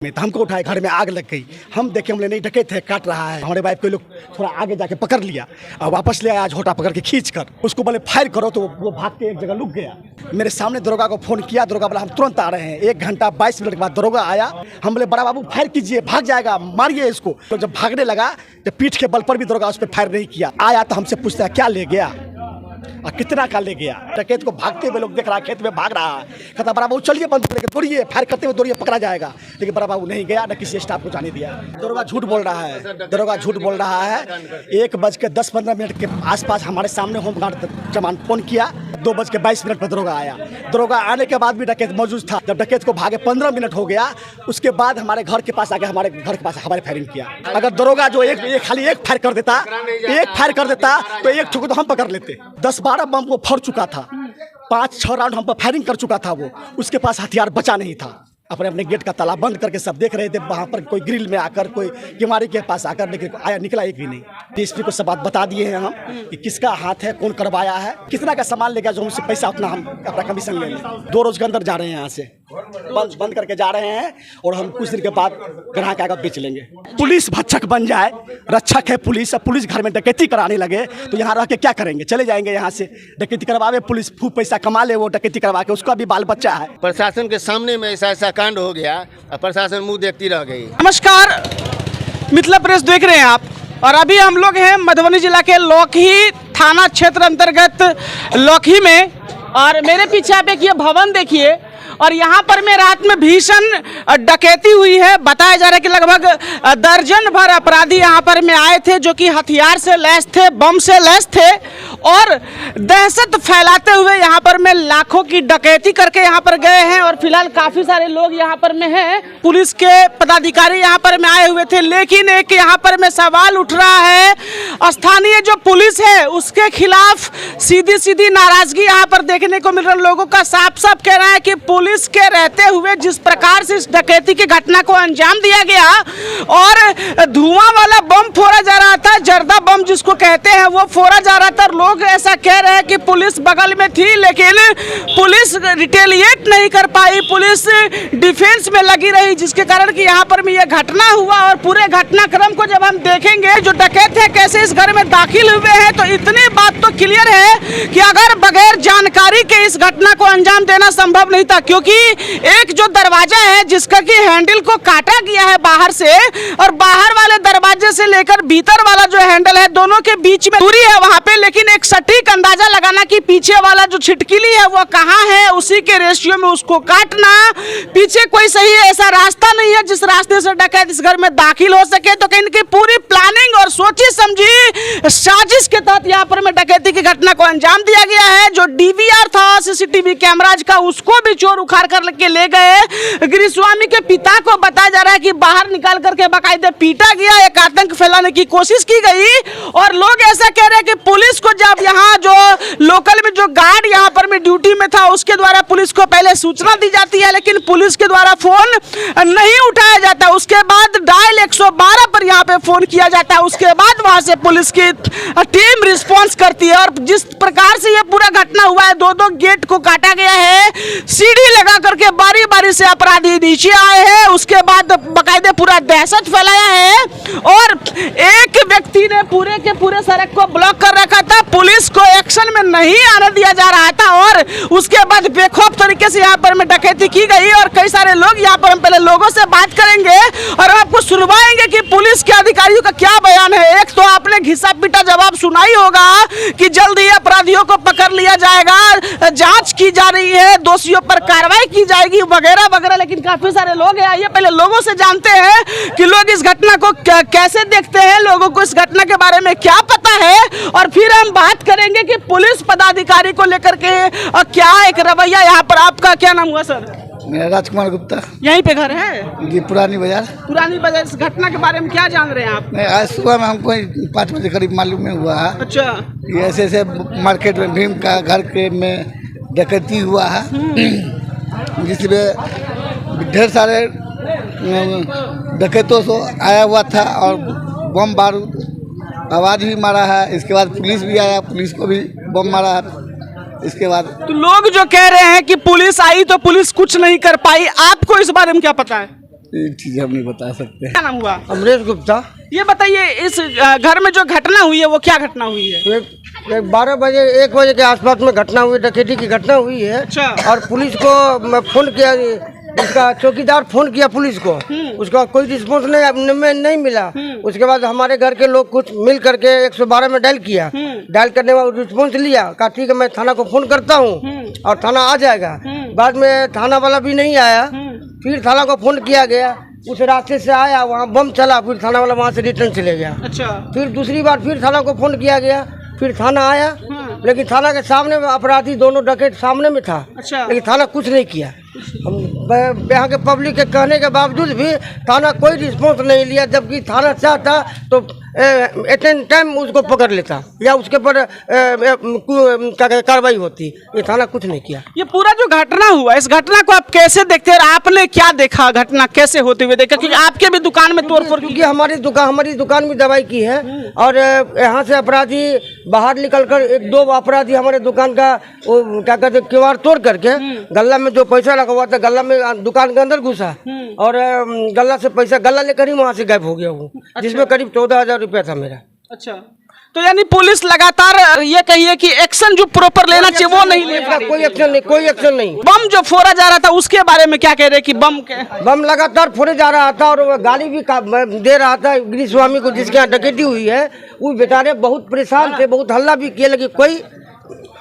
में तो हमको उठाए, घर में आग लग गई। हम देखे, हमने नहीं डकैत है, काट रहा है। हमारे वाइफ को लोग थोड़ा आगे जाके पकड़ लिया और वापस ले आया झोटा पकड़ के खींच कर। उसको बोले फायर करो तो वो भाग के एक जगह लुक गया। मेरे सामने दरोगा को फोन किया, दरोगा बोला हम तुरंत आ रहे हैं। 1 घंटा 22 मिनट के बाद दरोगा आया। हम बोले बड़ा बाबू फायर कीजिए, भाग जाएगा, मारिए इसको। तो जब भागने लगा तो पीठ के बल पर भी दरोगा उस पर फायर नहीं किया। आया तो हमसे पूछता है क्या ले गया और कितना का ले गया। डकैत को भागते हुए लोग देख रहा है, खेत में भाग रहा है। कहता बड़ा बाबू चलिए बंद करके दौड़िए, फायर करते हुए दौड़िए, पकड़ा जाएगा। लेकिन बड़ा बाबू नहीं गया, न किसी स्टाफ को जाने दिया। दरोगा झूठ बोल रहा है, दरोगा झूठ बोल रहा है। 1:10-15 के आसपास हमारे सामने होमगार्ड जवान फोन किया। 2:22 पर दरोगा आया। दरोगा आने के बाद भी डकैत मौजूद था। जब डकैत को भागे 15 मिनट हो गया, उसके बाद हमारे घर के पास आके हमारे घर के पास हमारे फायरिंग किया। अगर दरोगा जो खाली एक फायर कर देता, तो एक ठोक तो हम पकड़ लेते। 10-12 बम वो फोड़ चुका था, 5-6 राउंड हम पर फायरिंग कर चुका था वो। उसके पास हथियार बचा नहीं था। अपने गेट का ताला बंद करके सब देख रहे थे। वहाँ पर कोई ग्रिल में आकर, कोई किमारी के पास आकर, लेकिन आया निकला एक भी नहीं। डीएसपी को सब बात बता दिए हैं हम कि किसका हाथ है, कौन करवाया है, कितना का सामान लेगा, जो हमसे पैसा उतना हम अपना कमीशन ले लें। 2 रोज के अंदर जा रहे हैं, यहाँ से बंद करके जा रहे हैं और हम कुछ दिन के बाद ग्राहक आकर बेच लेंगे। पुलिस भक्षक बन जाए, रक्षक है पुलिस। अब पुलिस घर में डकैती कराने लगे तो यहाँ रह के क्या करेंगे? चले जाएंगे यहाँ से। डकैती करवावे पुलिस, खूब पैसा कमा ले वो डकैती करवा के, उसका भी बाल बच्चा है। प्रशासन के सामने में ऐसा कांड हो गया और प्रशासन मुंह देखती रह गई। नमस्कार, मिथिला प्रेस देख रहे हैं आप, और अभी हम लोग हैं मधुबनी जिला के लौकही थाना क्षेत्र अंतर्गत लौकही में। और मेरे पीछे आप एक ये भवन देखिए, और यहाँ पर में रात में भीषण डकैती हुई है। बताया जा रहा है कि लगभग दर्जन भर अपराधी यहाँ पर में आए थे, जो कि हथियार से लैस थे, बम से लैस थे, और दहशत फैलाते हुए यहाँ पर में लाखों की डकैती करके यहाँ पर गए हैं। और फिलहाल काफी सारे लोग यहाँ पर में हैं, पुलिस के पदाधिकारी यहाँ पर में आए हुए थे। लेकिन एक यहाँ पर में सवाल उठ रहा है, स्थानीय जो पुलिस है उसके खिलाफ सीधी नाराजगी यहाँ पर देखने को मिल रहा है। लोगों का साफ साफ कहना है कि पुलिस के रहते हुए जिस प्रकार से इस डकैती की घटना को अंजाम दिया गया और धुआं वाला बम फोड़ा जा रहा था, जर्दा बम जिसको कहते हैं, वो फोड़ा जा रहा था। लोग ऐसा कह रहे हैं कि पुलिस बगल में थी, लेकिन पुलिस रिटेलिएट नहीं कर पाई, पुलिस डिफेंस में लगी रही, जिसके कारण कि यहाँ पर यह घटना हुआ। और पूरे घटनाक्रम को जब हम देखेंगे, जो डकैत है कैसे इस घर में दाखिल हुए हैं, तो इतनी बात तो क्लियर है कि अगर बगैर जानकारी के इस घटना को अंजाम देना संभव नहीं था। क्योंकि एक जो दरवाजा है जिसका कि हैंडल को काटा गया है बाहर से, और बाहर वाले दरवाजे से लेकर भीतर वाला जो हैंडल है, दोनों के बीच में दूरी है वहां पे। लेकिन एक सटीक अंदाजा लगाना कि पीछे वाला जो छिटकिली है वो कहां है, उसी के रेशियो में उसको काटना। पीछे कोई सही ऐसा रास्ता नहीं है जिस रास्ते से डकैत इस घर में दाखिल हो सके। तो कहीं की पूरी प्लानिंग और सोची समझी साजिश के तहत यहाँ पर में डकैती की घटना को अंजाम दिया गया है। जो डीवीआर था सीसीटीवी कैमराज का, उसको भी चोर उखाड़ कर के ले गए। गिरिस्वामी के पिता को बताया जा रहा है कि बाहर निकाल करके बाकायदे पीटा गया, एक आतंक फैलाने की कोशिश की गई। और लोग ऐसा कह रहे हैं कि पुलिस को जब यहाँ जो लोकल में जो गार्ड यहाँ पर में ड्यूटी में था, उसके द्वारा पुलिस को पहले सूचना दी जाती है, लेकिन पुलिस के द्वारा फोन नहीं उठाया जाता। उसके बाद डायल 112 पर यहाँ पे फोन किया जाता है। उसके बाद वहां से पुलिस की टीम रिस्पॉन्स करती है। और जिस प्रकार से यह पूरा घटना हुआ है, 2 गेट को काटा गया है, सीढ़ी लगा करके बारी बारी से अपराधी नीचे आए हैं। उसके बाद बाकायदे पूरा दहशत फैलाया है, और एक व्यक्ति ने पूरे के पूरे सड़क को ब्लॉक कर रखा था। पुलिस को एक्शन में नहीं आने दिया जा रहा था, और उसके बाद बेखौफ तरीके से यहाँ पर में डकैती की गई। और कई सारे लोग यहाँ पर, हम पहले लोगों से बात करेंगे और आपको सुनवाएंगे कि पुलिस के अधिकारियों का क्या बयान है। एक तो आपने घिसा पीटा जवाब सुना ही होगा कि जल्द ही अपराधियों को पकड़ लिया जाएगा, जांच की जा रही है, दोषियों पर कार्रवाई की जाएगी, वगैरह वगैरह। लेकिन काफी सारे लोग हैं, आइए पहले लोगों से जानते हैं कि लोग इस घटना को कैसे देखते हैं, लोगों को इस घटना के बारे में क्या पता है। और फिर हम बात करेंगे कि पुलिस पदाधिकारी को लेकर के क्या एक रवैया यहाँ पर। आपका क्या नाम हुआ सर? मेरा राजकुमार गुप्ता। यहीं पे घर है जी, पुरानी बाजार। पुरानी बाजार। इस घटना के बारे में क्या जान रहे हैं आप? आज सुबह में हमको 5 बजे करीब मालूम में हुआ है। अच्छा। ये ऐसे मार्केट में भीम का घर के में डकैती हुआ है, जिसमें ढेर सारे डकैतों से आया हुआ था और बम बारूद आवाज़ भी मारा है। इसके बाद पुलिस भी आया, पुलिस को भी बम मारा है। इसके बाद तो लोग जो कह रहे हैं कि पुलिस आई तो पुलिस कुछ नहीं कर पाई, आपको इस बारे में क्या पता है? ये चीज़ हम नहीं बता सकते। क्या नाम हुआ? अमरेश गुप्ता। ये बताइए इस घर में जो घटना हुई है वो क्या घटना हुई है? एक 12 बजे 1 बजे के आसपास में घटना हुई, डकैती की घटना हुई है। अच्छा। और पुलिस को मैं फोन किया, उसका चौकीदार फोन किया पुलिस को, उसका कोई रिस्पॉन्स नहीं मिला। उसके बाद हमारे घर के लोग कुछ मिल करके 112 में डायल किया। डायल करने में रिस्पॉन्स लिया, कहा ठीक है मैं थाना को फोन करता हूँ और थाना आ जाएगा। बाद में थाना वाला भी नहीं आया, फिर थाना को फोन किया गया, उस रास्ते से आया, वहाँ बम चला, फिर थाना वाला वहाँ से रिटर्न चले गया। अच्छा। फिर दूसरी बार फिर थाना को फोन किया गया, फिर थाना आया, लेकिन थाना के सामने में अपराधी दोनों डकैत सामने में था। अच्छा। लेकिन थाना कुछ नहीं किया। हम यहाँ के पब्लिक के कहने के बावजूद भी थाना कोई रिस्पॉन्स नहीं लिया, जबकि थाना चाहता तो एट एन टाइम उसको पकड़ लेता या उसके पर कार्रवाई होती। ये थाना कुछ नहीं किया। ये पूरा जो घटना हुआ, इस घटना को आप कैसे देखते हैं? आपने क्या देखा, घटना कैसे होते हुए देखा? क्योंकि आपके भी दुकान में तोड़फोड़, क्योंकि हमारी दुकान में दवाई की है और यहाँ से अपराधी बाहर निकलकर 1-2 अपराधी हमारे दुकान का वो क्या कहते किवाड़ तोड़ करके गल्ला में जो पैसा रखा हुआ था, गल्ला में दुकान के अंदर घुसा और गल्ला से पैसा गल्ला लेकर ही वहाँ से गायब हो गया वो। अच्छा। जिसमें करीब 14,000 रुपया था मेरा। अच्छा, तो यानी पुलिस लगातार ये कहिए कि एक्शन जो प्रॉपर लेना चाहिए वो नहीं ले रहा। कोई एक्शन नहीं। बम जो फोड़ा जा रहा था उसके बारे में क्या कह रहे कि बम लगातार फोड़े जा रहा था और गाली भी दे रहा था गिरी स्वामी को, जिसके यहाँ डकैती हुई है। वो बेचारे बहुत परेशान थे, बहुत हल्ला भी किए, लेकिन कोई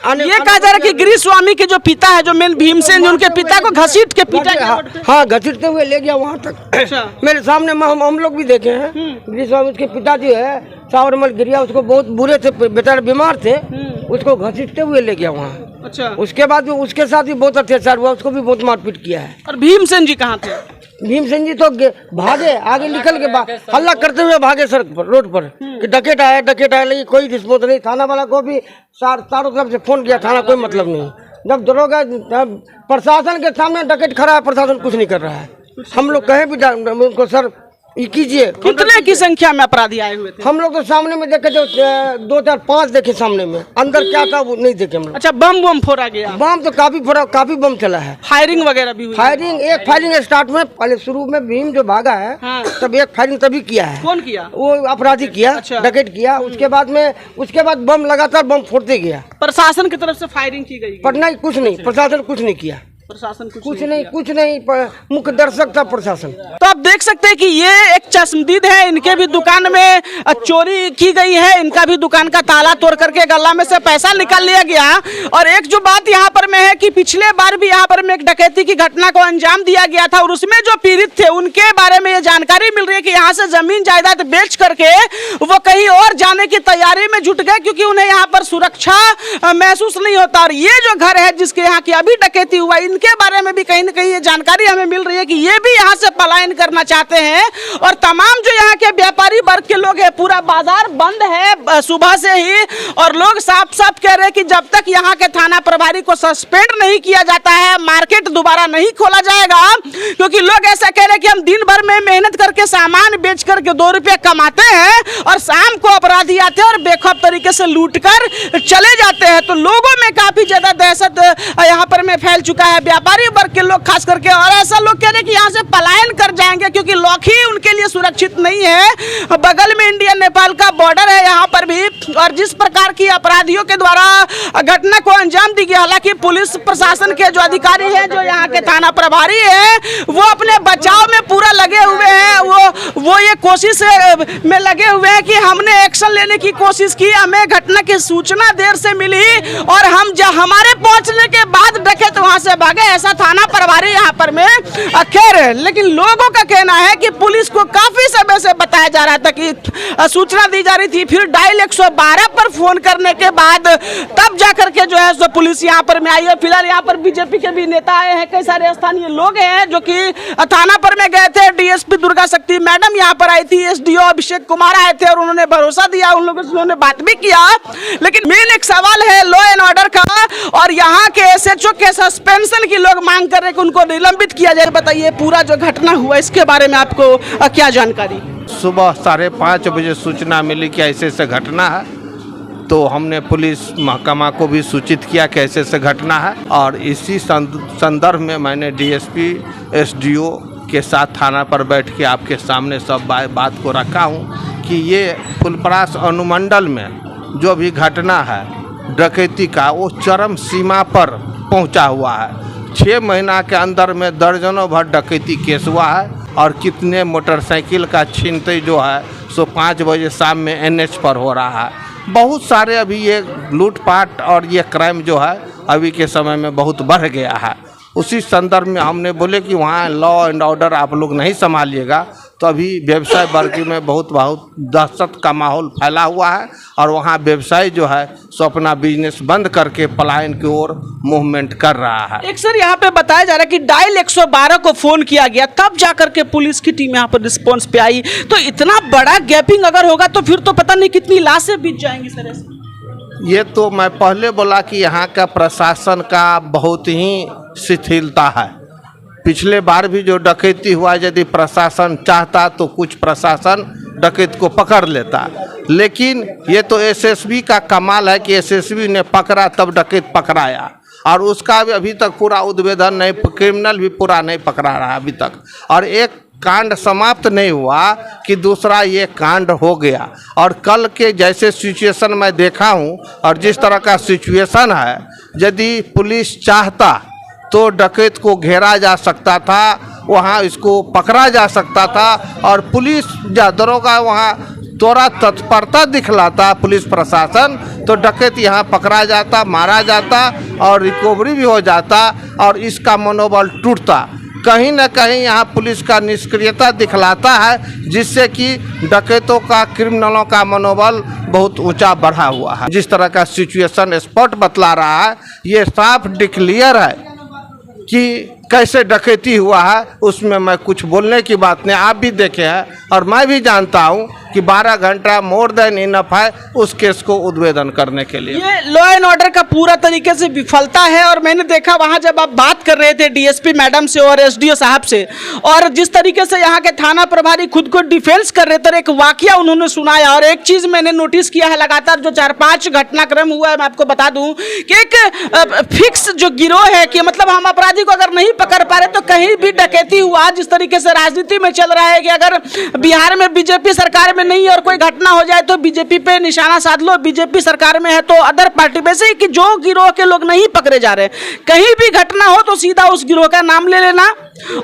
ये कहा जा रहा है कि गिरी स्वामी के जो पिता है, जो मेन भीमसेन, उनके पिता को घसीट के पीटा। हाँ, घसीटते हुए ले गया वहाँ तक। अच्छा। मेरे सामने हम लोग भी देखे हैं। गिरी स्वामी के पिता जो है सावरमल गिरिया, उसको बहुत बुरे थे, बेचारे बीमार थे, उसको घसीटते हुए ले गया वहाँ। अच्छा। उसके बाद उसके साथ भी बहुत अत्याचार हुआ, उसको भी बहुत मारपीट किया है। और भीमसेन जी कहाँ थे? भीमसेन जी तो भागे, आगे निकल के हल्ला करते हुए भागे सड़क पर, रोड पर कि डकैत आया, लेकिन कोई रिस्पॉन्स नहीं। थाना वाला को भी चारों तरफ से फोन किया, थाना कोई मतलब नहीं। जब दरोगा प्रशासन के सामने डकैत खड़ा है, प्रशासन कुछ नहीं कर रहा है। हम लोग कहे भी उनको सर ये कीजिए। कितने की संख्या में अपराधी आए हुए थे? हम लोग तो सामने में देखे, जो 2, 4, 5 देखे सामने में, अंदर क्या था वो नहीं देखे हम लोग। अच्छा, बम फोड़ा गया? बम तो काफी बम चला है। फायरिंग वगैरह भी हुई? एक फायरिंग स्टार्ट में, पहले शुरू में भीम जो भागा है। हाँ। तब एक फायरिंग तभी किया है। कौन किया? वो अपराधी किया। अच्छा। डकैत किया। उसके बाद बम लगातार बम फोड़ते गया। प्रशासन की तरफ से फायरिंग की गई? पटना कुछ नहीं, प्रशासन कुछ नहीं किया। प्रशासन कुछ नहीं, मुख्य दर्शक था प्रशासन। तो आप देख सकते हैं कि ये एक चश्मदीद है, इनके भी दुकान में चोरी की गई है, इनका भी दुकान का ताला तोड़ करके गल्ला में से पैसा निकाल लिया गया। और एक जो बात यहाँ पर में है कि पिछले बार भी यहाँ पर में एक डकैती की घटना को अंजाम दिया गया था और उसमें जो पीड़ित थे उनके बारे में ये जानकारी मिल रही है कि यहाँ से जमीन जायदाद बेच करके वो कहीं और जाने की तैयारी में जुट गए, क्योंकि उन्हें यहाँ पर सुरक्षा महसूस नहीं होता। और ये जो घर है जिसके यहाँ की अभी डकैती हुआ, के बारे में भी कहीं न कहीं ये जानकारी हमें मिल रही है कि ये भी यहाँ से पलायन करना चाहते हैं। और तमाम जो यहाँ के व्यापारी वर्ग के लोग हैं, पूरा बाजार बंद है सुबह से ही, और लोग साफ साफ कह रहे हैं कि जब तक यहाँ के थाना प्रभारी को सस्पेंड नहीं किया जाता है, मार्केट दोबारा नहीं खोला जाएगा। क्योंकि लोग ऐसा कह रहे हैं कि हम दिन भर में मेहनत करके सामान बेच करके 2 रुपये कमाते हैं और शाम को अपराधी आते हैं और बेखौफ तरीके से लूट कर चले जाते हैं। तो लोगों में काफी ज्यादा दहशत यहाँ पर में फैल चुका है, व्यापारी वर्ग के लोग खास करके। और ऐसा लोग कह रहे हैं कि यहाँ से पलायन कर जाएंगे, क्योंकि लौकी उनके लिए सुरक्षित नहीं है। बगल में इंडिया नेपाल का बॉर्डर है यहाँ पर भी, और जिस प्रकार की अपराधियों के द्वारा घटना को अंजाम दी गया, हालांकि पुलिस प्रशासन के जो अधिकारी हैं, जो यहाँ के थाना प्रभारी है, वो अपने बचाव में पूरा लगे हुए हैं। वो ये कोशिश में लगे हुए हैं कि हमने एक्शन लेने की कोशिश की, हमें घटना की सूचना देर से मिली और हमारे पहुंचने के बाद डकैत वहां से भागे, ऐसा थाना प्रभारी यहाँ पर में खैर है। लेकिन लोगों का कहना है कि पुलिस को काफी समय से बताया जा रहा था कि सूचना दी जा रही थी, फिर डायल 112 पर फोन करने के बाद तब जाकर के जो है सो पुलिस यहाँ पर में आई है। फिलहाल यहाँ पर बीजेपी के भी नेता आए हैं, कई सारे स्थानीय लोग हैं जो कि थाना पर में गए थे। डीएसपी दुर्गा शक्ति मैडम यहाँ पर आई थी, एसडीओ अभिषेक कुमार आए थे और उन्होंने भरोसा दिया, उन लोगों से उन्होंने बात भी किया। लेकिन मेन एक सवाल है लॉ एंड ऑर्डर का, और यहाँ के एसएचओ के सस्पेंशन की लोग मांग कर रहे हैं कि उनको निलंबित किया जाए। बताइए पूरा जो घटना हुआ इसके बारे में आपको क्या जानकारी? सुबह 5:30 बजे सूचना मिली कि ऐसे ऐसे घटना है, तो हमने पुलिस महकमा को भी सूचित किया कि ऐसे ऐसे घटना है। और इसी संदर्भ में मैंने डीएसपी, एसडीओ के साथ थाना पर बैठ के आपके सामने सब बात को रखा हूँ कि ये फुलपरास अनुमंडल में जो भी घटना है डकैती का, वो चरम सीमा पर पहुंचा हुआ है। 6 महीना के अंदर में दर्जनों भर डकैती केस हुआ है और कितने मोटरसाइकिल का छीनते जो है सो 5 बजे शाम में NH पर हो रहा है। बहुत सारे अभी ये लूटपाट और ये क्राइम जो है अभी के समय में बहुत बढ़ गया है। उसी संदर्भ में हमने बोले कि वहाँ लॉ एंड ऑर्डर आप लोग नहीं संभालिएगा तो अभी व्यवसाय वर्ग में बहुत दहशत का माहौल फैला हुआ है और वहाँ व्यवसाय जो है सो अपना बिजनेस बंद करके पलायन की ओर मूवमेंट कर रहा है। एक सर यहाँ पे बताया जा रहा है कि डायल 112 को फोन किया गया, तब जाकर के पुलिस की टीम यहाँ पर रिस्पॉन्स पे आई। तो इतना बड़ा गैपिंग अगर होगा तो फिर तो पता नहीं कितनी लाशें बीत जाएंगी सर ऐसे। ये तो मैं पहले बोला कि यहाँ का प्रशासन का बहुत ही शिथिलता है। पिछले बार भी जो डकैती हुआ, यदि प्रशासन चाहता तो कुछ प्रशासन डकैत को पकड़ लेता, लेकिन ये तो एसएसबी का कमाल है कि एसएसबी ने पकड़ा तब डकैत पकड़ाया और उसका भी अभी तक पूरा उद्भेदन नहीं, क्रिमिनल भी पूरा नहीं पकड़ा रहा अभी तक। और एक कांड समाप्त नहीं हुआ कि दूसरा ये कांड हो गया। और कल के जैसे सिचुएशन मैं देखा हूँ और जिस तरह का सिचुएशन है, यदि पुलिस चाहता तो डकैत को घेरा जा सकता था, वहाँ इसको पकड़ा जा सकता था और पुलिस या दरोगा वहाँ थोड़ा तत्परता दिखलाता पुलिस प्रशासन तो डकैत यहाँ पकड़ा जाता, मारा जाता और रिकवरी भी हो जाता और इसका मनोबल टूटता। कहीं न कहीं यहाँ पुलिस का निष्क्रियता दिखलाता है जिससे कि डकैतों का, क्रिमिनलों का मनोबल बहुत ऊंचा बढ़ा हुआ है। जिस तरह का सिचुएशन स्पॉट बतला रहा है, ये साफ डिक्लियर है कि कैसे डकैती हुआ है, उसमें मैं कुछ बोलने की बात नहीं। आप भी देखे हैं और मैं भी जानता हूं कि 12 घंटा मोर देन इनफ है उस केस को उद्भेदन करने के लिए। ये लॉ एंड ऑर्डर का पूरा तरीके से विफलता है। और मैंने देखा वहां जब आप बात कर रहे थे डीएसपी मैडम से और एसडीओ साहब से, और जिस तरीके से यहाँ के थाना प्रभारी खुद को डिफेंस कर रहे थे, एक वाकया उन्होंने सुनाया। और एक चीज मैंने नोटिस किया है, लगातार जो 4-5 घटनाक्रम हुआ है, मैं आपको बता दूं कि एक फिक्स जो गिरोह है कि मतलब हम अपराधी को अगर नहीं पकड़ पा रहे तो कहीं भी डकैती हुआ। जिस तरीके से राजनीति में चल रहा है कि अगर बिहार में बीजेपी सरकार में नहीं और कोई घटना हो जाए तो बीजेपी पे निशाना साध लो, बीजेपी सरकार में है तो अदर पार्टी पे, से कि जो गिरोह के लोग नहीं पकड़े जा रहे, कहीं भी घटना हो तो सीधा उस गिरोह का नाम ले लेना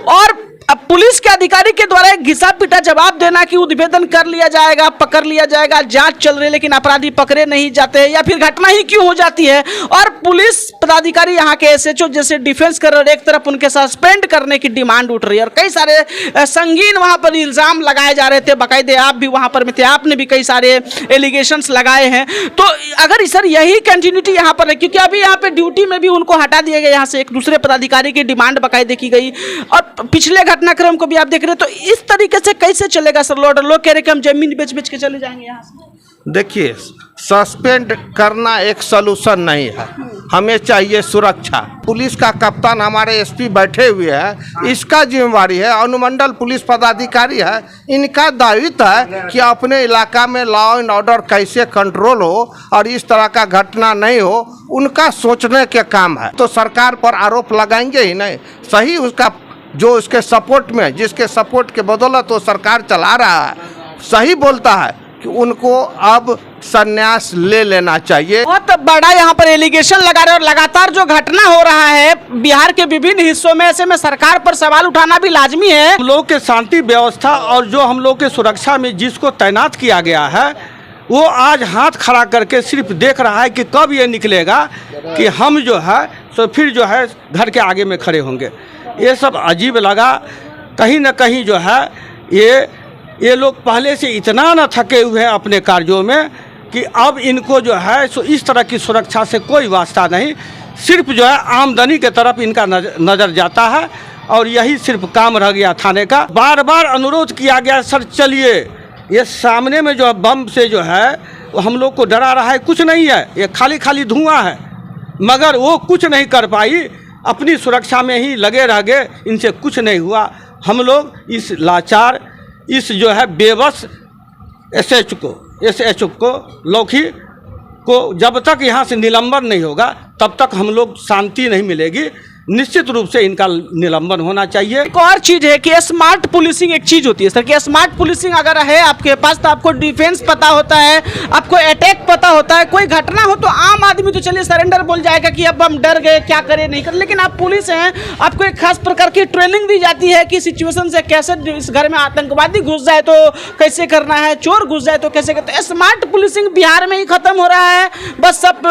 और अब पुलिस के अधिकारी के द्वारा एक घिसा पिटा जवाब देना कि उद्भेदन कर लिया जाएगा, पकड़ लिया जाएगा, जांच चल रही है लेकिन अपराधी पकड़े नहीं जाते हैं, या फिर घटना ही क्यों हो जाती है। और पुलिस पदाधिकारी यहाँ के एसएचओ जैसे डिफेंस कर रहे हैं, एक तरफ उनके सस्पेंड करने की डिमांड उठ रही है और कई सारे संगीन वहाँ पर इल्जाम लगाए जा रहे थे। बाकायदे आप भी वहाँ पर में थे, आपने भी कई सारे एलिगेशंस लगाए हैं। तो अगर सर यही कंटिन्यूटी यहाँ पर है, क्योंकि अभी यहाँ पे ड्यूटी में भी उनको हटा दिया गया, यहाँ से एक दूसरे पदाधिकारी की डिमांड बाकायदे की गई और पिछले घटनाक्रम को भी आप देख रहे हैं, तो इस तरीके से कैसे चलेगा सर? लोग कह रहे कि हम जमीन बेच के चले जाएंगे यहाँ से। देखिए, सस्पेंड करना एक सलूशन नहीं है, हमें चाहिए सुरक्षा। पुलिस का कप्तान हमारे एसपी बैठे हुए हैं, इसका जिम्मेवारी है, अनुमंडल पुलिस पदाधिकारी है, इनका दायित्व है कि अपने इलाका में लॉ एंड ऑर्डर कैसे कंट्रोल हो और इस तरह का घटना नहीं हो, उनका सोचने के काम है। तो सरकार पर आरोप लगाएंगे ही नहीं, सही उसका जो उसके सपोर्ट में, जिसके सपोर्ट के बदौलत वो सरकार चला रहा है, सही बोलता है कि उनको अब संन्यास ले लेना चाहिए। बहुत बड़ा यहाँ पर एलिगेशन लगा रहे और लगातार जो घटना हो रहा है बिहार के विभिन्न हिस्सों में, ऐसे में सरकार पर सवाल उठाना भी लाजमी है। हम लोग के शांति व्यवस्था और जो हम लोग के सुरक्षा में जिसको तैनात किया गया है, वो आज हाथ खड़ा करके सिर्फ देख रहा है कि कब ये निकलेगा कि हम जो है तो फिर जो है घर के आगे में खड़े होंगे। ये सब अजीब लगा। कहीं ना कहीं जो है ये लोग पहले से इतना न थके हुए हैं अपने कार्यों में कि अब इनको जो है सो इस तरह की सुरक्षा से कोई वास्ता नहीं, सिर्फ जो है आमदनी के तरफ इनका नज़र जाता है और यही सिर्फ काम रह गया थाने का। बार बार अनुरोध किया गया, सर चलिए, ये सामने में जो बम से जो है वो हम लोग को डरा रहा है, कुछ नहीं है, ये खाली खाली धुआं है, मगर वो कुछ नहीं कर पाई, अपनी सुरक्षा में ही लगे रह गए, इनसे कुछ नहीं हुआ। हम लोग इस लाचार, इस जो है बेबस एसएचओ को लौकी को जब तक यहाँ से निलंबन नहीं होगा तब तक हम लोग शांति नहीं मिलेगी। निश्चित रूप से इनका निलंबन होना चाहिए। एक और चीज है कि स्मार्ट पुलिसिंग एक चीज होती है सर, कि स्मार्ट पुलिसिंग अगर है आपके पास तो आपको डिफेंस पता होता है, आपको अटैक पता होता है। कोई घटना हो तो आम आदमी तो चलिए सरेंडर बोल जाएगा कि अब हम डर गए, क्या करें नहीं करें, लेकिन आप पुलिस हैं, आपको एक खास प्रकार की ट्रेनिंग दी जाती है कि सिचुएशन से कैसे, इस घर में आतंकवादी घुस जाए तो कैसे करना है, चोर घुस जाए तो कैसे करते हैं। स्मार्ट पुलिसिंग बिहार में ही खत्म हो रहा है, बस सब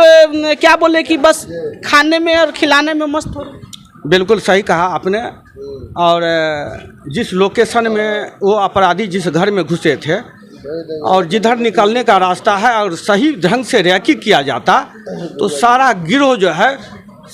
क्या बोले कि बस खाने में और खिलाने में मस्त हो रहे हैं। बिल्कुल सही कहा आपने। और जिस लोकेशन में वो अपराधी जिस घर में घुसे थे और जिधर निकलने का रास्ता है और सही ढंग से रैकी किया जाता तो सारा गिरोह जो है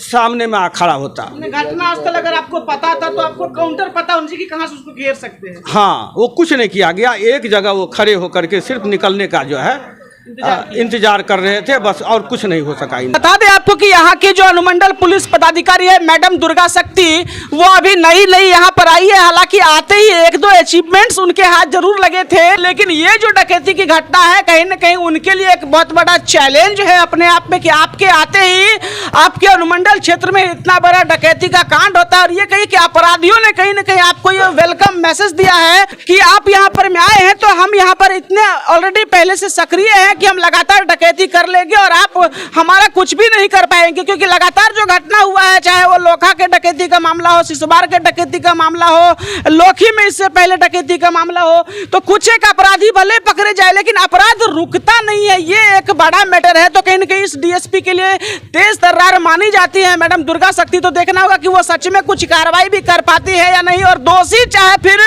सामने में आ खड़ा होता। घटनास्थल अगर आपको पता था तो आपको काउंटर पता होना चाहिए कि कहाँ से उसको घेर सकते हैं। हाँ, वो कुछ नहीं किया गया, एक जगह वो खड़े होकर के सिर्फ निकलने का जो है इंतजार कर रहे थे बस, और कुछ नहीं हो सका। बता दें आपको कि यहाँ के जो अनुमंडल पुलिस पदाधिकारी है मैडम दुर्गा शक्ति, वो अभी नई यहाँ पर आई है। हालांकि आते ही एक दो अचीवमेंट्स उनके हाथ जरूर लगे थे, लेकिन ये जो डकैती की घटना है कहीं न कहीं उनके लिए एक बहुत बड़ा चैलेंज है अपने आप में, कि आपके आते ही आपके अनुमंडल क्षेत्र में इतना बड़ा डकैती का कांड होता है। और ये कहीं कि अपराधियों ने कहीं न कहीं आपको ये वेलकम मैसेज दिया है कि आप यहाँ पर में आए हैं तो हम यहाँ पर इतने ऑलरेडी पहले से सक्रिय हैं कि हम लगातार डकैती कर लेंगे और आप हमारा कुछ भी नहीं कर पाएंगे। क्योंकि लगातार जो घटना हुआ है, चाहे वो लोखा के डकैती का मामला हो, सिसवार के डकैती का मामला हो, लोखी में इससे पहले डकैती का मामला हो, तो कुछ एक अपराधी भले पकड़े जाए लेकिन अपराध रुकता नहीं है। ये एक बड़ा मैटर है। तो कहीं न कहीं इस डीएसपी के लिए तेज तर्रार मानी जाती है मैडम दुर्गा शक्ति। तो देखना होगा कि वो सच में कुछ कार्रवाई भी कर पाती है या नहीं, और दोषी चाहे फिर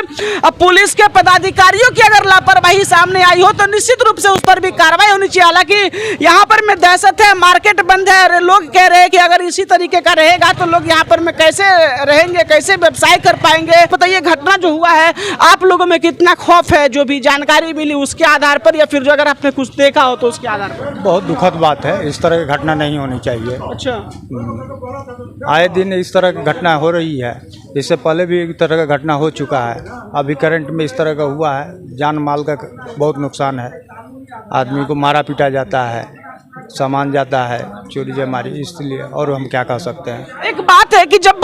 पुलिस के पदाधिकारियों की अगर लापरवाही सामने आई हो तो निश्चित रूप से उस पर भी कार्रवाई होनी चाहिए। हालांकि यहाँ पर में दहशत है, मार्केट बंद है और लोग कह रहे हैं कि अगर इसी तरीके का रहेगा तो लोग यहाँ पर में कैसे रहेंगे, कैसे व्यवसाय कर पाएंगे। बताइए, घटना जो हुआ है आप लोगों में कितना खौफ है, जो भी जानकारी मिली उसके आधार पर, या फिर जो अगर आपने कुछ देखा हो तो उसके आधार पर? बहुत दुखद बात है, इस तरह की घटना नहीं होनी चाहिए। अच्छा, आए दिन इस तरह की घटना हो रही है, इससे पहले भी एक तरह का घटना हो चुका है, अभी करंट में इस तरह का हुआ है। जान माल का बहुत नुकसान है, आदमी को मारा पीटा जाता है, सामान जाता है चोरी जमारी, इसलिए और हम क्या कह सकते हैं। एक बात है कि जब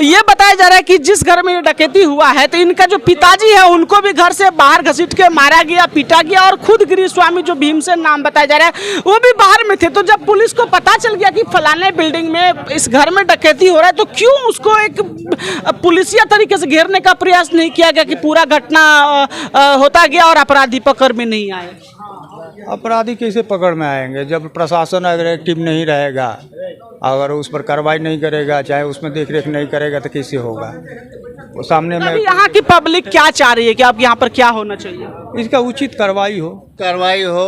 ये बताया जा रहा है कि जिस घर में ये डकैती हुआ है तो इनका जो पिताजी है उनको भी घर से बाहर घसीट के मारा गया, पीटा गया, और खुद गिरी स्वामी जो भीमसेन नाम बताया जा रहा है वो भी बाहर में थे। तो जब पुलिस को पता चल गया कि फलाने बिल्डिंग में इस घर में डकैती हो रहा है तो क्यों उसको एक पुलिसिया तरीके से घेरने का प्रयास नहीं किया गया कि पूरा घटना होता गया और अपराधी पकड़ में नहीं आए? अपराधी कैसे पकड़ में आएंगे जब प्रशासन अगर एक्टिव नहीं रहेगा, अगर उस पर कार्रवाई नहीं करेगा, चाहे उसमें देख रेख नहीं करेगा तो कैसे होगा? वो सामने में यहाँ की पब्लिक क्या चाह रही है कि आप यहाँ पर क्या होना चाहिए? इसका उचित कार्रवाई हो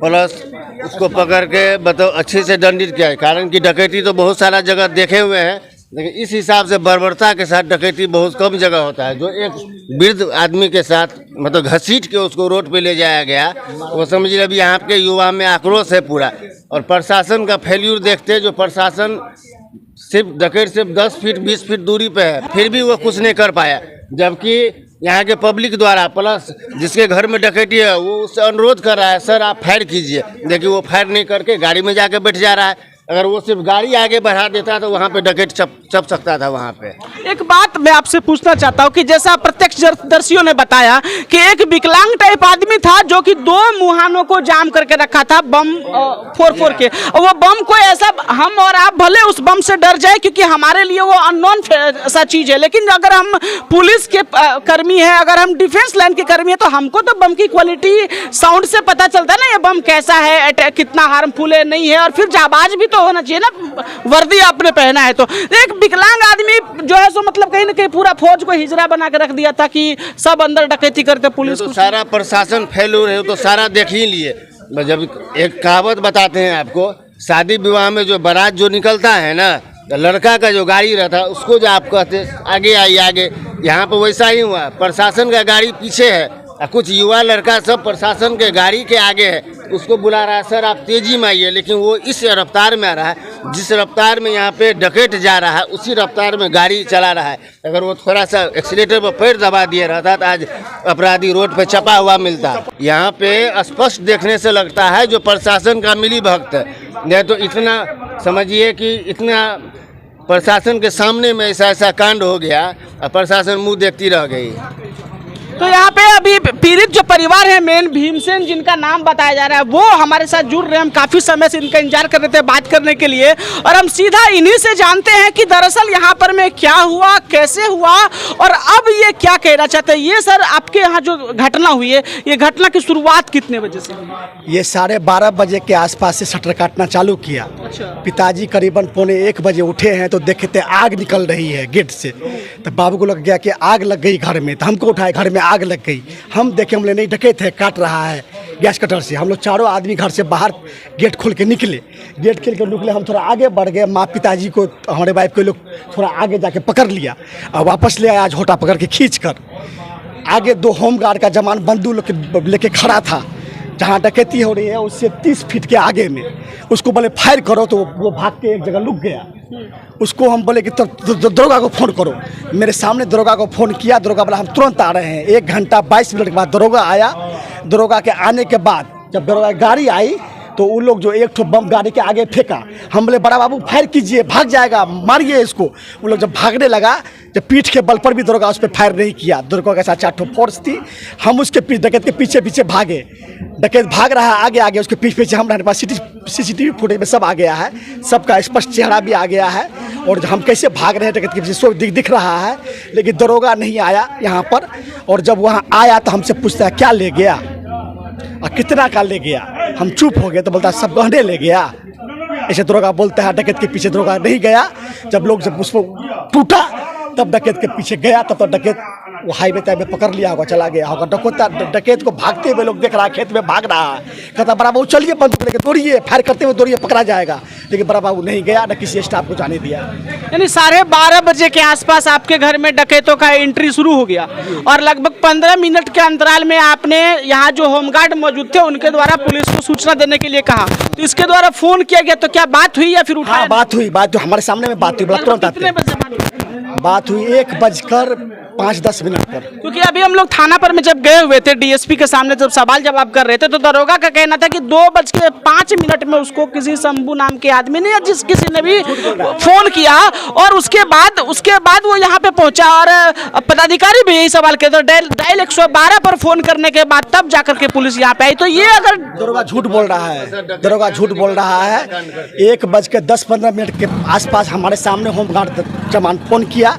प्लस उसको पकड़ के बताओ अच्छे से दंडित किया है। कारण कि डकैती तो बहुत सारा जगह देखे हुए हैं, लेकिन इस हिसाब से बर्बरता के साथ डकैती बहुत कम जगह होता है। जो एक वृद्ध आदमी के साथ मतलब घसीट के उसको रोड पे ले जाया गया, वो समझिए अभी यहाँ के युवा में आक्रोश है पूरा। और प्रशासन का फेल्यूर देखते, जो प्रशासन सिर्फ डकैत सिर्फ 10 फीट 20 फीट दूरी पे है, फिर भी वो कुछ नहीं कर पाया। जबकि यहाँ के पब्लिक द्वारा प्लस जिसके घर में डकैती है वो उससे अनुरोध कर रहा है, सर आप फायर कीजिए, देखिए वो फायर नहीं करके गाड़ी में जाके बैठ जा रहा है। अगर वो सिर्फ गाड़ी आगे बढ़ा देता तो वहाँ पे डकैत चप सकता था वहाँ पे। एक बात मैं आपसे पूछना चाहता हूँ कि जैसा प्रत्यक्षदर्शियों ने बताया कि एक विकलांग टाइप आदमी था जो कि 2 मुहानों को जाम करके रखा था बम फोड़ के, और वो बम को ऐसा, हम और आप भले उस बम से डर जाए क्योंकि हमारे लिए वो अननोन सा चीज है, लेकिन अगर हम पुलिस के कर्मी है, अगर हम डिफेंस लाइन के कर्मी है तो हमको तो बम की क्वालिटी साउंड से पता चलता है ना, ये बम कैसा है, कितना हार्मफुल है नहीं है, और फिर जाबाज भी तो होना चाहिए ना, वर्दी आपने पहना है। तो एक विकलांग आदमी जो है सो मतलब कहीं ना कहीं पूरा फौज को हिजरा बना के रख दिया था कि सब अंदर डकैती करते, पुलिस तो सारा प्रशासन फेल्यूर है, तो सारा देख ही लिए। जब एक कहावत बताते हैं आपको, शादी विवाह में जो बारात जो निकलता है ना, लड़का का जो गाड़ी रहता है उसको जो आप कहते आगे आइए आगे, यहाँ पर वैसा ही हुआ। प्रशासन का गाड़ी पीछे है, कुछ युवा लड़का सब प्रशासन के गाड़ी के आगे है, उसको बुला रहा है सर आप तेजी में आइए, लेकिन वो इस रफ्तार में आ रहा है जिस रफ्तार में यहाँ पे डकैत जा रहा है, उसी रफ्तार में गाड़ी चला रहा है। अगर वो थोड़ा सा एक्सीलेटर पर पैर दबा दिया रहता तो आज अपराधी रोड पे छपा हुआ मिलता। यहाँ पे स्पष्ट देखने से लगता है जो प्रशासन का मिली भक्त है, नहीं तो इतना समझिए कि इतना प्रशासन के सामने में ऐसा ऐसा कांड हो गया और प्रशासन मुंह देखती रह गई। तो यहाँ पे अभी पीड़ित जो परिवार है मेन भीमसेन जिनका नाम बताया जा रहा है वो हमारे साथ जुड़ रहे हैं। हम काफ़ी समय से इनका इंतजार कर रहे थे बात करने के लिए और हम सीधा इन्हीं से जानते हैं कि दरअसल यहाँ पर में क्या हुआ, कैसे हुआ और अब ये क्या कहना चाहते हैं। ये सर आपके यहाँ जो घटना हुई है ये घटना की शुरुआत कितने बजे से हुई? ये 12:30 बजे के आसपास से शटर काटना चालू किया। अच्छा। पिताजी करीबन 1:45 बजे उठे हैं तो देखते आग निकल रही है गेट से। तो बाबू को लग गया कि आग लग गई घर में, तो हमको उठाए, घर में आग लग गई। हम देखे, हमने नहीं डकैत है काट रहा है गैस कटर से। हम लोग चारों आदमी घर से बाहर गेट खोल के निकले। गेट खोल के निकले, हम थोड़ा आगे बढ़ गए। माँ पिताजी को, हमारे वाइफ को लोग थोड़ा आगे जाके पकड़ लिया और वापस ले आया झोटा पकड़ के खींच कर। आगे 2 होमगार्ड का जवान बंदूक लेके खड़ा था। जहाँ डकैती हो रही है उससे 30 फीट के आगे में। उसको बोले फायर करो तो वो भाग के एक जगह लुक गया। उसको हम बोले कि दरोगा को फ़ोन करो। मेरे सामने दरोगा को फ़ोन किया। दरोगा बोला हम तुरंत आ रहे हैं। 1 घंटा 22 मिनट के बाद दरोगा आया। दरोगा के आने के बाद जब दरोगा की गाड़ी आई तो उन लोग जो एक ठो बम गाड़ी के आगे फेंका। हम बोले बड़ा बाबू फायर कीजिए, भाग जाएगा, मारिए इसको। उन लोग जब भागने लगा, जब पीठ के बल पर भी दरोगा उस पर फायर नहीं किया। दरोगा के साथ 4 ठो फोर्स थी। हम उसके डकैत के पीछे पीछे भागे। डकैत भाग रहा है आगे आगे, उसके पीछे पीछे हमारे पास CCTV फुटेज में सब आ गया है। सबका स्पष्ट चेहरा भी आ गया है और हम कैसे भाग रहे हैं डकैत के पीछे सब दिख रहा है। लेकिन दरोगा नहीं आया यहाँ पर। और जब वहाँ आया तो हमसे पूछता है क्या ले गया और कितना का ले गया। हम चुप हो गए तो बोलता है सब गहने ले गया। ऐसे दरोगा बोलता है। डकैत के पीछे दरोगा नहीं गया। जब उसको टूटा तब डकैत के पीछे गया। तब तो डकैत वो हाईवे तय में पकड़ लिया होगा, चला गया होगा। डकैत को भागते हुए लोग देख रहा है, खेत में भाग रहा है। कहता बड़ा बाबू चलिए बंदूक लेके दौड़िए, फायर करते हुए दौड़िए, पकड़ा जाएगा। लेकिन बड़ा बाबू नहीं गया, न किसी स्टाफ को जाने दिया। यानी 12:30 बजे के आसपास आपके घर में डकैतों का एंट्री शुरू हो गया और लगभग 15 मिनट के अंतराल में आपने यहाँ जो होमगार्ड मौजूद थे उनके द्वारा पुलिस को सूचना देने के लिए कहा। तो इसके द्वारा फोन किया गया तो क्या बात हुई या फिर उठाया? हाँ, बात हुई। बात जो हमारे सामने में बात हुई, तुरंत आते बात हुई 1:05-10 पर। क्योंकि अभी हम लोग थाना पर में जब गए हुए थे डीएसपी के सामने जब सवाल जवाब कर रहे थे तो दरोगा का कहना था कि 2:05 में उसको किसी शंभू नाम के आदमी ने या किसी ने भी फोन किया और उसके बाद वो यहाँ पे पहुंचा और पदाधिकारी भी यही सवाल किया। तो डायल 112 पर फोन करने के बाद तब जाकर के पुलिस यहाँ पे आई। तो ये अगर दरोगा झूठ बोल रहा है, दरोगा झूठ बोल रहा है। 1:10-15 के आसपास हमारे सामने होमगार्ड जवान फोन किया।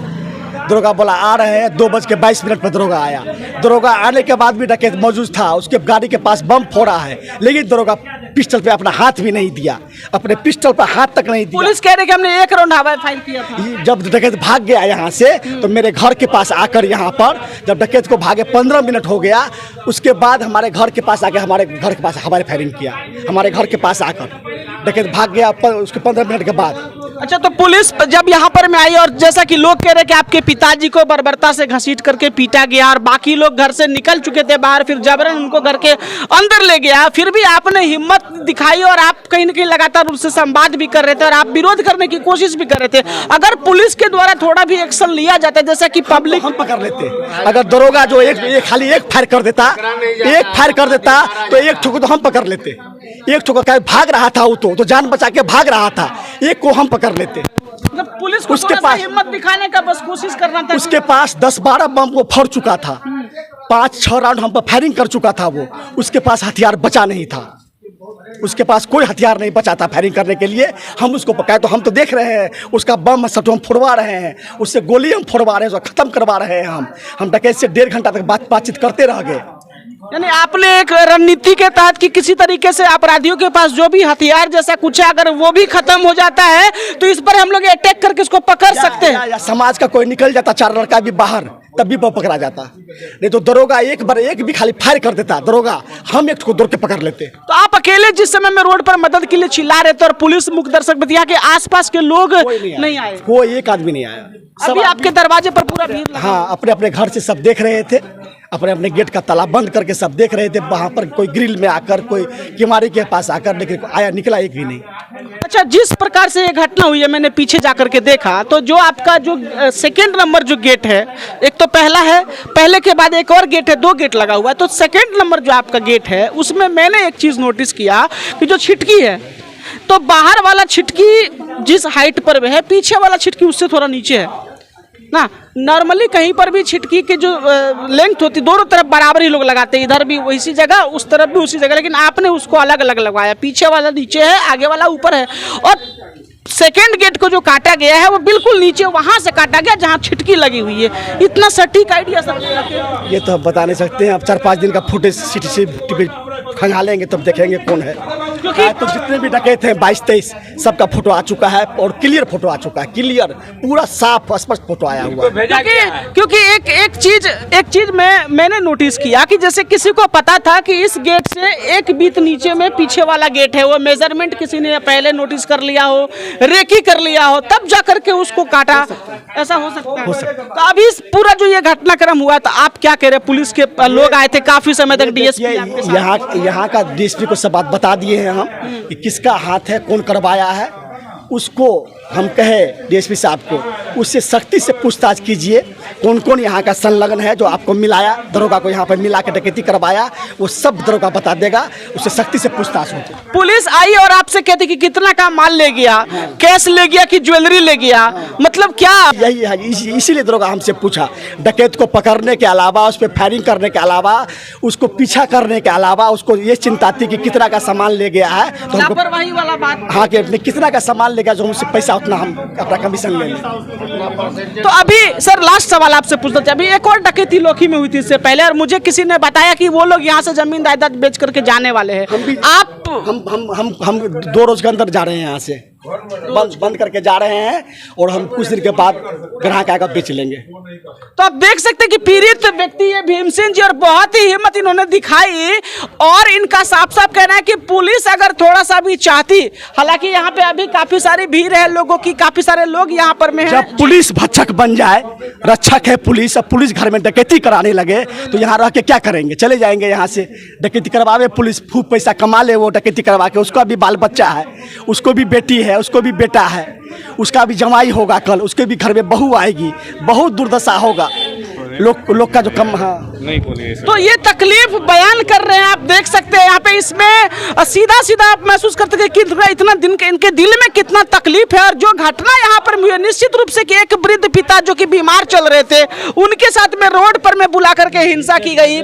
दरोगा बोला आ रहे हैं। 2:22 पर दरोगा आया। दरोगा आने के बाद भी डकैत मौजूद था। उसके गाड़ी के पास बम फोड़ा है लेकिन दरोगा पिस्टल पे अपना हाथ भी नहीं दिया, अपने पिस्टल पर हाथ तक नहीं दिया। पुलिस कह रही कि हमने 1 राउंड हवाई फायर किया था। जब डकैत भाग गया यहाँ से तो मेरे घर के पास आकर यहाँ पर जब डकैत को भागे 15 मिनट हो गया, उसके बाद हमारे घर के पास आके हमारे घर के पास हवाई फायरिंग किया। हमारे घर के पास आकर डकैत भाग गया उसके 15 मिनट के बाद। अच्छा, तो पुलिस जब यहाँ पर में आई और जैसा कि लोग कह रहे कि आपके पिताजी को बर्बरता से घसीट करके पीटा गया और बाकी लोग घर से निकल चुके थे बाहर, फिर जबरन उनको घर के अंदर ले गया, फिर भी आपने हिम्मत दिखाई और आप कहीं न कहीं लगातार उससे संवाद भी कर रहे थे और आप विरोध करने की कोशिश भी कर रहे थे। अगर पुलिस के द्वारा थोड़ा भी एक्शन लिया जाता है जैसा कि पब्लिक हम पकड़ लेते। अगर दरोगा जो खाली एक फायर कर देता तो एक ठोको तो हम पकड़ लेते। एक ठोको भाग रहा था वो तो जान बचा के भाग रहा था, एक को हम पकड़ लेते। पुलिस को उसके पास हिम्मत दिखाने का बस कोशिश करना था। उसके पास 10-12 बम वो फोड़ चुका था, 5-6 राउंड हम पर फायरिंग कर चुका था वो। उसके पास हथियार बचा नहीं था, उसके पास कोई हथियार नहीं बचा था फायरिंग करने के लिए। हम उसको पकाए तो हम तो देख रहे हैं उसका बम सटो हम फोड़वा रहे हैं, उससे गोली हम फोड़वा रहे हैं, उसको खत्म करवा रहे हैं। हम डकैत से 1.5 घंटा तक बातचीत करते रह गए। यानी आपने एक रणनीति के तहत कि किसी तरीके से अपराधियों के पास जो भी हथियार जैसा कुछ है अगर वो भी खत्म हो जाता है तो इस पर हम लोग अटैक करके उसको पकड़ सकते हैं। या समाज का कोई निकल जाता 4 लड़का भी बाहर तब भी वो पकड़ा जाता। नहीं तो दरोगा एक भी खाली फायर कर देता दरोगा, हम एक को दौड़ के पकड़ लेते। तो आप अकेले जिस समय में रोड पर मदद के लिए चिल्ला रहे थे और पुलिस मुख्य दर्शक बतिया के आसपास के लोग नहीं आए? कोई एक आदमी नहीं आया। अभी आपके दरवाजे पर पूरा भीड़ लगा। हाँ, अपने अपने घर से सब देख रहे थे, अपने अपने गेट का ताला बंद करके सब देख रहे थे। वहाँ पर कोई ग्रिल में आकर, कोई किमारी के पास आकर, लेकिन आया निकला एक भी नहीं। अच्छा, जिस प्रकार से ये घटना हुई है मैंने पीछे जाकर के देखा तो जो आपका जो 2 नंबर जो गेट है, एक तो पहला है, पहले के बाद एक और गेट है, 2 गेट लगा हुआ है। तो 2 नंबर जो आपका गेट है उसमें मैंने एक चीज़ नोटिस किया कि जो छिटकी है तो बाहर वाला छिटकी जिस हाइट पर है, पीछे वाला छिटकी उससे थोड़ा नीचे है ना। नॉर्मली कहीं पर भी छिटकी के जो लेंथ होती दोनों तरफ बराबर ही लोग लगाते हैं, इधर भी उसी जगह उस तरफ भी उसी जगह, लेकिन आपने उसको अलग अलग लगवाया, पीछे वाला नीचे है, आगे वाला ऊपर है। और सेकेंड गेट को जो काटा गया है वो बिल्कुल नीचे वहां से काटा गया जहां छिटकी लगी हुई है। इतना सटीक आइडिया सब ये तो हम बता नहीं सकते हैं। अब 4-5 दिन का फुटेज सीसीटीवी खंगालेंगे तब देखेंगे कौन है, क्योंकि तो जितने भी डकैत हैं 22-23 सबका फोटो आ चुका है और क्लियर फोटो आ चुका है, क्लियर पूरा साफ स्पष्ट फोटो आया हुआ है। क्योंकि एक चीज मैंने नोटिस किया कि जैसे किसी को पता था कि इस गेट से एक बीत नीचे में पीछे वाला गेट है, वो मेजरमेंट किसी ने पहले नोटिस कर लिया हो, रेकी कर लिया हो, तब जा करके उसको काटा। ऐसा हो सकता है। तो अभी पूरा जो ये घटनाक्रम हुआ तो आप क्या कह रहे हैं? पुलिस के लोग आए थे काफी समय तक, डीएसपी यहाँ का डीएसपी को सब बात बता दिए हैं हम कि किसका हाथ है, कौन करवाया है। उसको हम कहे डीएसपी साहब को उससे सख्ती से पूछताछ कीजिए, कौन कौन यहाँ का संलग्न है जो आपको मिलाया, दरोगा को यहाँ पर मिला के डकैती करवाया, वो सब दरोगा बता देगा, उससे सख्ती से पूछताछ होगी। पुलिस आई और आपसे कहती कि कितना का माल ले गया, कैश ले गया कि ज्वेलरी ले गया, मतलब क्या? यही है, इसीलिए दरोगा हमसे पूछा। डकैत को पकड़ने के अलावा, उस पर फायरिंग करने के अलावा, उसको पीछा करने के अलावा उसको ये चिंता थी कि कितना का सामान ले गया है, तो लापरवाही वाला बात। हाँ, कि कितना का सामान ले गया जो हमसे पैसा उतना हम अपना कमीशन ले लें। तो अभी सर लास्ट सवाल आपसे पूछना चाहिए, अभी एक और डकैती लोकी में हुई थी इससे पहले, और मुझे किसी ने बताया कि वो लोग यहाँ से जमीन जायदाद बेच करके जाने वाले हैं। हम 2 रोज के अंदर जा रहे हैं, यहाँ से बंद करके जा रहे हैं और हम कुछ दिन के बाद ग्राहक आएगा बेच लेंगे। तो आप देख सकते हैं कि पीड़ित व्यक्ति ये भीमसेन जी, और बहुत ही हिम्मत इन्होंने दिखाई, और इनका साफ साफ कहना है कि पुलिस अगर थोड़ा सा भी चाहती, हालांकि यहाँ पे अभी काफी सारी भीड़ है लोगों की, काफी सारे लोग यहाँ पर में हैं। जब पुलिस भक्षक बन जाए, रक्षक है पुलिस, अब पुलिस घर में डकैती कराने लगे तो यहाँ रह के क्या करेंगे? चले जाएंगे यहाँ से, डकैती करवावे पुलिस, खूब पैसा कमा ले वो डकैती करवा के। उसका भी बाल बच्चा है, उसको भी बेटी है, उसको भी बेटा है, उसका भी जमाई होगा, कल उसके भी घर में बहू आएगी, बहुत दुर्दशा होगा लोग का जो कम। हाँ, नहीं बोलिए। तो ये तकलीफ बयान कर रहे हैं, आप देख सकते हैं यहाँ पे। इसमें सीधा सीधा आप महसूस करते हैं कि इतना दिन के इनके दिल में कितना तकलीफ है। और जो घटना यहाँ पर हुई, निश्चित रूप से कि एक वृद्ध पिता जो कि बीमार चल रहे थे, उनके साथ में रोड पर में बुला करके हिंसा की गई।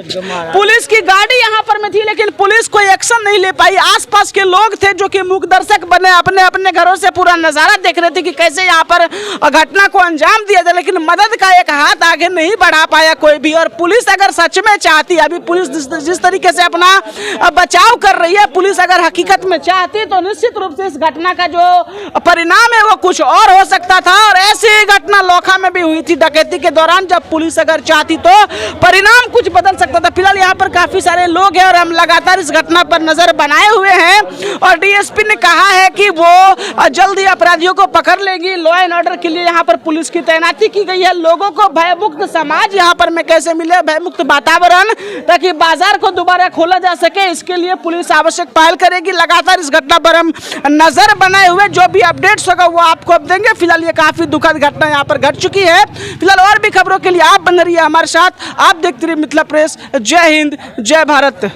पुलिस की गाड़ी यहाँ पर में थी, लेकिन पुलिस कोई एक्शन नहीं ले पाई। आसपास के लोग थे जो कि मूक दर्शक बने, अपने अपने घरों से पूरा नजारा देख रहे थे कि कैसे यहाँ पर घटना को अंजाम दिया जाए, लेकिन मदद का एक हाथ आगे नहीं बढ़ा पाया कोई भी। और पुलिस अगर सच में चाहती, अभी पुलिस जिस तरीके से अपना बचाव कर रही है, पुलिस अगर हकीकत में चाहती तो निश्चित रूप से इस घटना का जो परिणाम है वो कुछ और हो सकता था। और ऐसी घटना लोखा में भी हुई थी डकैती के दौरान, जब पुलिस अगर चाहती तो परिणाम कुछ बदल सकता था। फिलहाल यहाँ पर काफी सारे लोग हैं और हम लगातार इस घटना पर नजर बनाए हुए हैं, और डीएसपी ने कहा है कि वो जल्द ही अपराधियों को पकड़ लेगी। लॉ एंड ऑर्डर के लिए यहाँ पर पुलिस की तैनाती की गई है। लोगों को भयमुक्त समाज यहाँ पर में कैसे मिले, भयमुक्त वातावरण, ताकि बाजार को दोबारा खोला जा सके, इसके लिए पुलिस आवश्यक पहल करेगी। लगातार इस घटना पर हम नजर बनाए हुए, जो भी अपडेट्स होगा वो आपको अब देंगे। फिलहाल ये काफी दुखद घटना यहाँ पर घट चुकी है। फिलहाल और भी खबरों के लिए आप बने रहिए हमारे साथ, आप देखते रहिए मिथिला प्रेस। जय हिंद, जय भारत।